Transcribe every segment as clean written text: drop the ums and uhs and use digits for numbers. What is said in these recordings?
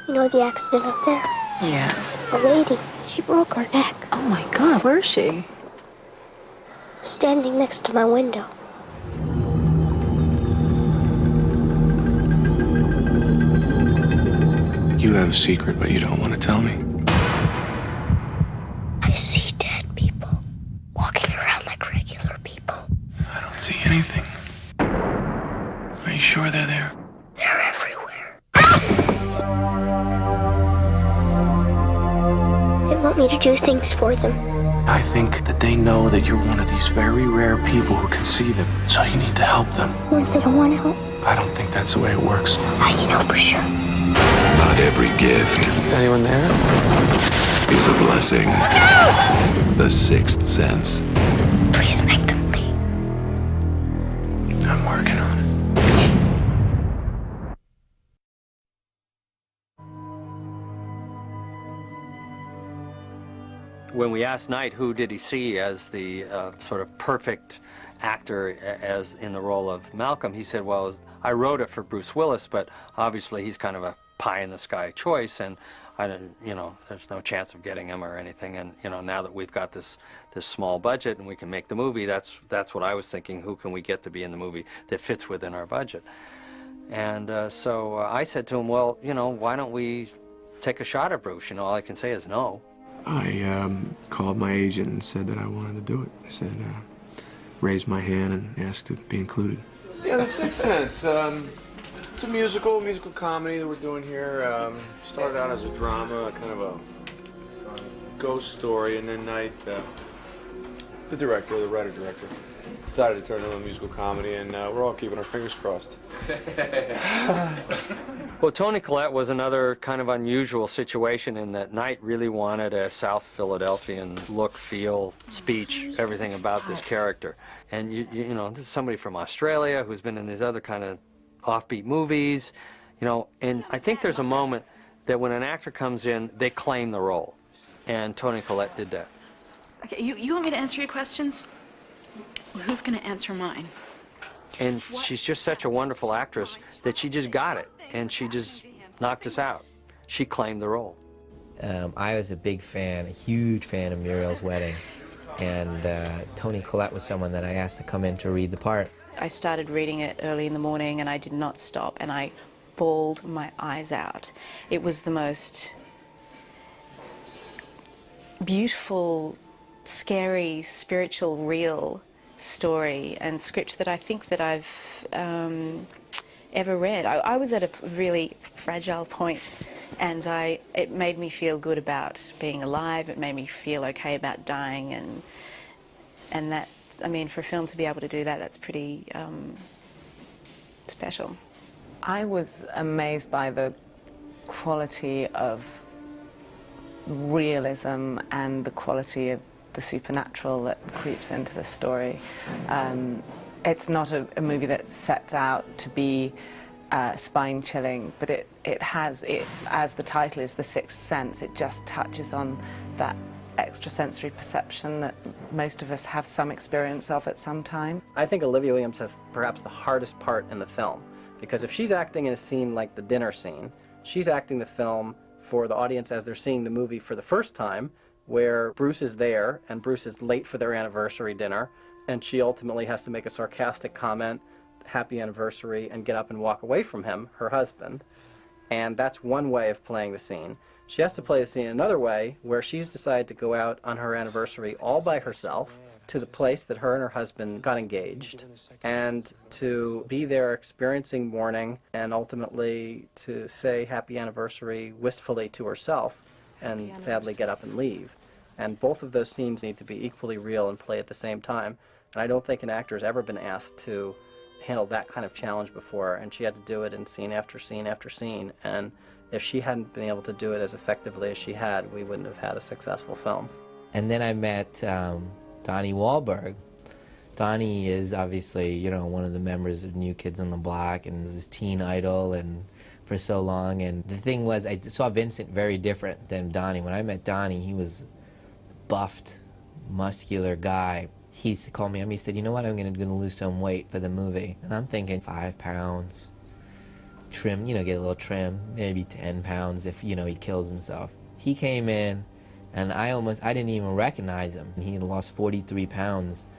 You know the accident up there? Yeah. The lady, she broke her neck. Oh my God, where is she? Standing next to my window. You have a secret, but you don't want to tell me. I see dead people walking around like regular people. I don't see anything. Are you sure they're there? They're everywhere. They want me to do things for them. I think that they know that you're one of these very rare people who can see them, so you need to help them. What if they don't want to help? I don't think that's the way it works. How do you know for sure? Not every gift Is anyone there? is a blessing. Look out! The Sixth Sense. Please make them leave. I'm working on it. When we asked Knight who did he see as the sort of perfect actor as in the role of Malcolm, he said, well, I wrote it for Bruce Willis, but obviously he's kind of a pie-in-the-sky choice, and I didn't, you know, there's no chance of getting him or anything. And you know, now that we've got this small budget and we can make the movie, that's what I was thinking. Who can we get to be in the movie that fits within our budget? And so I said to him, well, you know, why don't we take a shot at Bruce? You know, all I can say is no. I called my agent and said that I wanted to do it. I said, raised my hand and asked to be included. Yeah, The Sixth Sense. It's a musical comedy that we're doing here. Started out as a drama, kind of a ghost story, and then Knight, the writer-director, decided to turn it into a musical comedy, and we're all keeping our fingers crossed. Well, Toni Collette was another kind of unusual situation in that Knight really wanted a South Philadelphian look, feel, speech, everything about this character. And you know, this is somebody from Australia who's been in these other kind of offbeat movies, you know, and I think there's a moment that when an actor comes in, they claim the role. And Toni Collette did that. Okay, you want me to answer your questions? Well, who's going to answer mine? And she's just such a wonderful actress that she just got it, and she just knocked us out. She claimed the role. I was a big fan, a huge fan of Muriel's Wedding, and Toni Collette was someone that I asked to come in to read the part. I started reading it early in the morning and I did not stop, and I bawled my eyes out. It was the most beautiful, scary, spiritual, real story and script that I think that I've ever read. I was at a really fragile point, and it made me feel good about being alive. It made me feel okay about dying, and that, I mean, for a film to be able to do that, that's pretty special. I was amazed by the quality of realism and the quality of the supernatural that creeps into the story. It's not a movie that sets out to be spine-chilling, but it has, as the title is, The Sixth Sense. It just touches on that extrasensory perception that most of us have some experience of at some time. I think Olivia Williams has perhaps the hardest part in the film, because if she's acting in a scene like the dinner scene, she's acting the film for the audience as they're seeing the movie for the first time, where Bruce is there and Bruce is late for their anniversary dinner, and she ultimately has to make a sarcastic comment, happy anniversary, and get up and walk away from him, her husband. And that's one way of playing the scene. She has to play the scene another way, where she's decided to go out on her anniversary all by herself to the place that her and her husband got engaged, and to be there experiencing mourning, and ultimately to say happy anniversary wistfully to herself, and sadly get up and leave. And both of those scenes need to be equally real and play at the same time. And I don't think an actor has ever been asked to handle that kind of challenge before, and she had to do it in scene after scene after scene. And if she hadn't been able to do it as effectively as she had, we wouldn't have had a successful film. And then I met Donnie Wahlberg. Donnie is obviously, you know, one of the members of New Kids on the Block and is his teen idol and for so long. And the thing was, I saw Vincent very different than Donnie. When I met Donnie, he was a buffed, muscular guy. He called me up, he said, you know what, I'm gonna lose some weight for the movie. And I'm thinking 5 pounds. trim, you know, get a little trim, maybe 10 pounds if, you know, he kills himself. He came in, and I didn't even recognize him. He had lost 43 pounds,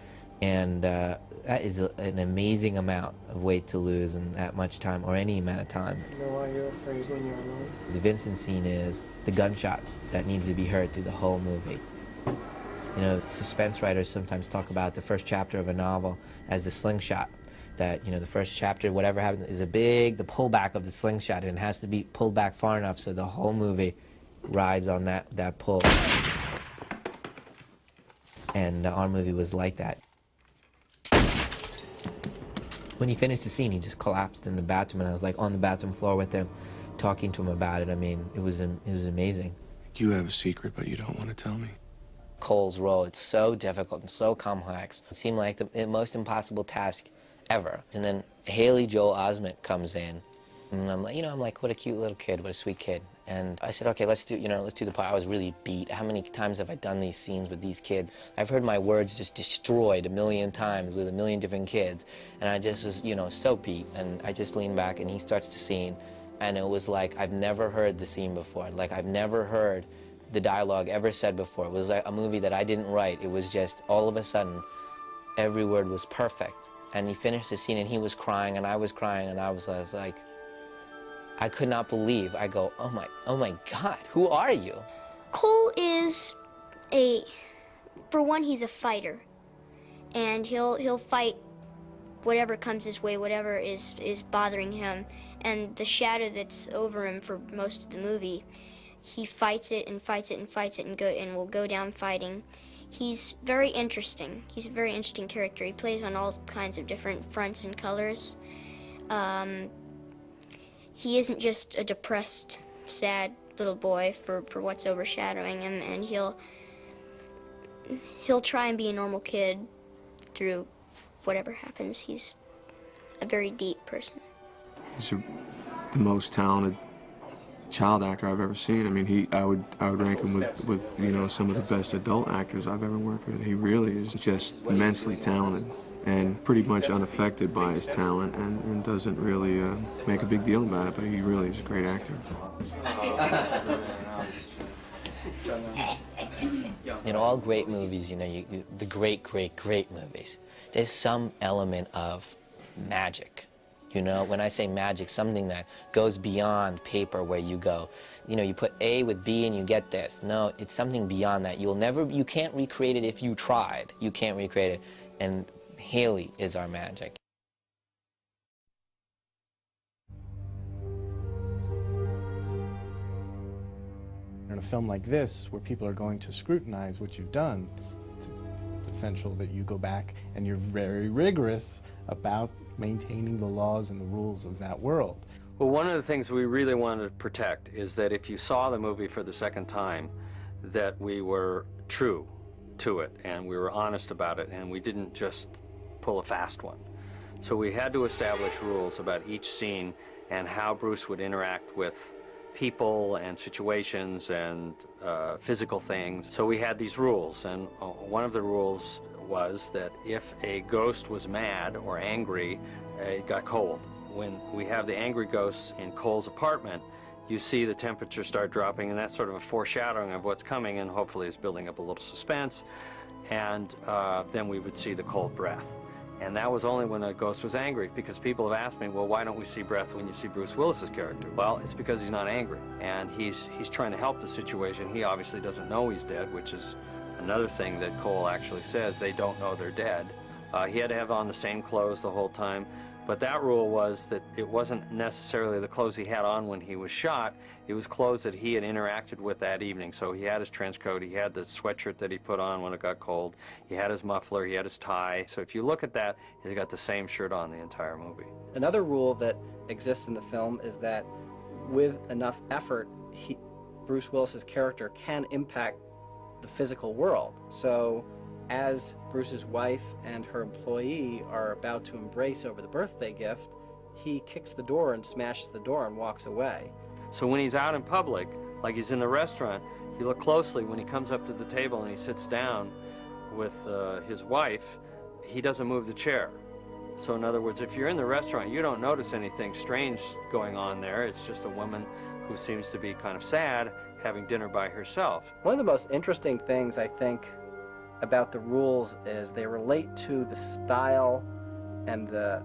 and that is an amazing amount of weight to lose in that much time, or any amount of time. You know why you're afraid when you're alone? The Vincent scene is the gunshot that needs to be heard through the whole movie. You know, suspense writers sometimes talk about the first chapter of a novel as the slingshot. That, you know, the first chapter, whatever happens, is the pullback of the slingshot, and it has to be pulled back far enough so the whole movie rides on that pull. And our movie was like that. When he finished the scene, he just collapsed in the bathroom, and I was like on the bathroom floor with him, talking to him about it. I mean, it was amazing. You have a secret, but you don't want to tell me. Cole's role, it's so difficult and so complex. It seemed like the most impossible task ever. And then Haley Joel Osment comes in, and I'm like, what a cute little kid, what a sweet kid. And I said, okay, let's do the part. I was really beat. How many times have I done these scenes with these kids? I've heard my words just destroyed 1,000,000 times with 1,000,000 different kids. And I just was, so beat. And I just leaned back, and he starts the scene. And it was like, I've never heard the scene before. Like, I've never heard the dialogue ever said before. It was like a movie that I didn't write. It was just, all of a sudden, every word was perfect. And he finished the scene, and he was crying, and I was crying, and I was like, I could not believe. I go, oh my God, who are you? Cole is for one, he's a fighter, and he'll fight whatever comes his way, whatever is bothering him, and the shadow that's over him for most of the movie, he fights it and fights it and fights it and will go down fighting. He's very interesting. He's a very interesting character. He plays on all kinds of different fronts and colors. He isn't just a depressed, sad little boy for what's overshadowing him, and he'll try and be a normal kid through whatever happens. He's a very deep person. He's the most talented child actor I've ever seen. I mean, I would rank him with some of the best adult actors I've ever worked with. He really is just immensely talented and pretty much unaffected by his talent, and doesn't really make a big deal about it, but he really is a great actor. In all great movies, the great movies, there's some element of magic. When I say magic, something that goes beyond paper where you go, you put A with B and you get this. No, it's something beyond that. You can't recreate it if you tried. You can't recreate it. And Haley is our magic. In a film like this, where people are going to scrutinize what you've done, it's essential that you go back and you're very rigorous about maintaining the laws and the rules of that world. Well, one of the things we really wanted to protect is that if you saw the movie for the second time, that we were true to it and we were honest about it, and we didn't just pull a fast one. So we had to establish rules about each scene and how Bruce would interact with people and situations and physical things. So we had these rules, and one of the rules was that if a ghost was mad or angry, it got cold. When we have the angry ghosts in Cole's apartment, you see the temperature start dropping, and that's sort of a foreshadowing of what's coming, and hopefully it's building up a little suspense. And then we would see the cold breath. And that was only when a ghost was angry, because people have asked me, well, why don't we see breath when you see Bruce Willis's character? Well, it's because he's not angry, and he's trying to help the situation. He obviously doesn't know he's dead, which is another thing that Cole actually says. They don't know they're dead. He had to have on the same clothes the whole time, but that rule was that it wasn't necessarily the clothes he had on when he was shot. It was clothes that he had interacted with that evening. So he had his trench coat, he had the sweatshirt that he put on when it got cold, he had his muffler, he had his tie. So if you look at that, he's got the same shirt on the entire movie. Another rule that exists in the film is that with enough effort, Bruce Willis's character can impact the physical world. So as Bruce's wife and her employee are about to embrace over the birthday gift, he kicks the door and smashes the door and walks away. So when he's out in public, like he's in the restaurant, you look closely when he comes up to the table and he sits down with his wife, he doesn't move the chair. So in other words, if you're in the restaurant, you don't notice anything strange going on there. It's just a woman who seems to be kind of sad having dinner by herself. One of the most interesting things, I think, about the rules is they relate to the style and the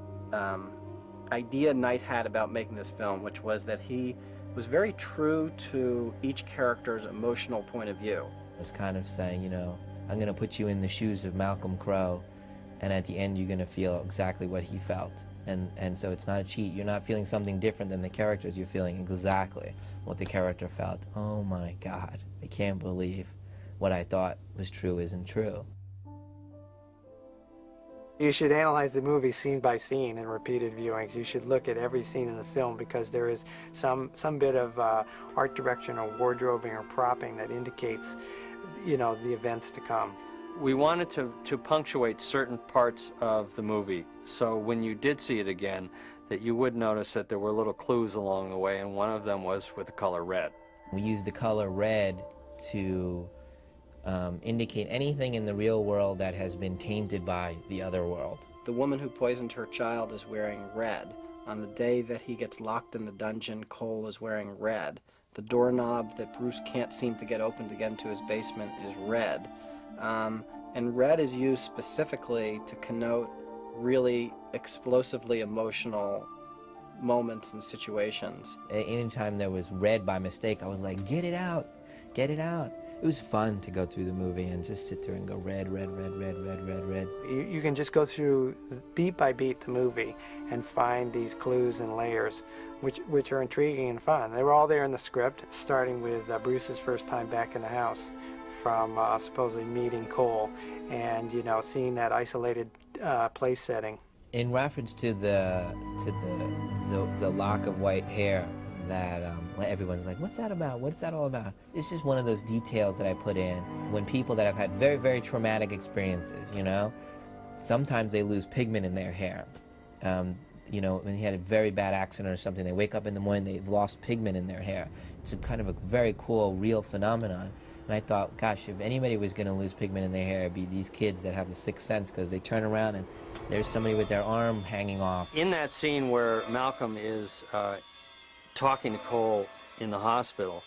idea Knight had about making this film, which was that he was very true to each character's emotional point of view. It was kind of saying, you know, I'm going to put you in the shoes of Malcolm Crowe, and at the end you're going to feel exactly what he felt. And so it's not a cheat. You're not feeling something different than the characters. You're feeling exactly what the character felt. Oh my God, I can't believe what I thought was true isn't true. You should analyze the movie scene by scene in repeated viewings. You should look at every scene in the film because there is some bit of art direction or wardrobing or propping that indicates, you know, the events to come. We wanted to punctuate certain parts of the movie, so when you did see it again, that you would notice that there were little clues along the way, and one of them was with the color red. We used the color red to indicate anything in the real world that has been tainted by the other world. The woman who poisoned her child is wearing red. On the day that he gets locked in the dungeon, Cole is wearing red. The doorknob that Bruce can't seem to get open to get into his basement is red. And red is used specifically to connote really explosively emotional moments and situations. Anytime there was red by mistake, I was like, get it out, get it out. It was fun to go through the movie and just sit there and go red, red, red, red, red, red, red. You can just go through beat by beat the movie and find these clues and layers which are intriguing and fun. They were all there in the script, starting with Bruce's first time back in the house, from supposedly meeting Cole and, you know, seeing that isolated place setting. In reference to the lock of white hair that everyone's like, what's that about? What's that all about? It's just one of those details that I put in when people that have had very, very traumatic experiences, you know, sometimes they lose pigment in their hair. You know, when you had a very bad accident or something, they wake up in the morning, they've lost pigment in their hair. It's a kind of a very cool, real phenomenon. And I thought, gosh, if anybody was going to lose pigment in their hair, it'd be these kids that have the sixth sense, because they turn around and there's somebody with their arm hanging off. In that scene where Malcolm is talking to Cole in the hospital,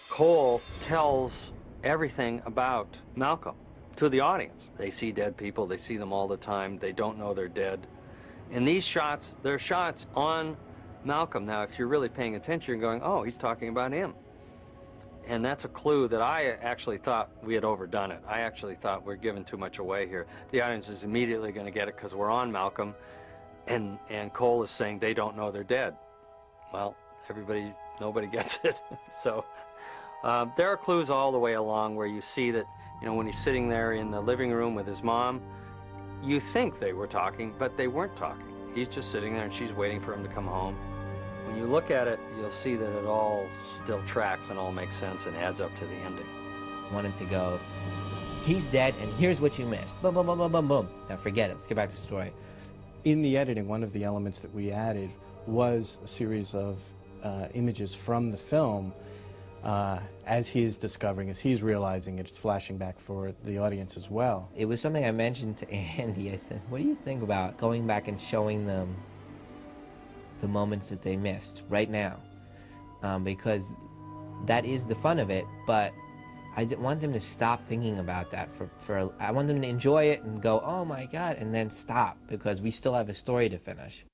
Cole tells everything about Malcolm to the audience. They see dead people, they see them all the time, they don't know they're dead. And these shots, they're shots on Malcolm. Now, if you're really paying attention, you're going, oh, he's talking about him. And that's a clue that I actually thought we had overdone it. I actually thought we're giving too much away here. The audience is immediately going to get it because we're on Malcolm, and Cole is saying they don't know they're dead. Well, nobody gets it. So there are clues all the way along where you see that, you know, when he's sitting there in the living room with his mom, you think they were talking, but they weren't talking. He's just sitting there and she's waiting for him to come home. When you look at it, you'll see that it all still tracks and all makes sense and adds up to the ending. I wanted to go, he's dead and here's what you missed. Boom, boom, boom, boom, boom, boom. Now forget it, let's get back to the story. In the editing, one of the elements that we added was a series of images from the film as he is discovering, as he's realizing it, it's flashing back for the audience as well. It was something I mentioned to Andy. I said, what do you think about going back and showing them the moments that they missed right now? Because that is the fun of it, but I didn't want them to stop thinking about that. I want them to enjoy it and go, oh my God, and then stop, because we still have a story to finish.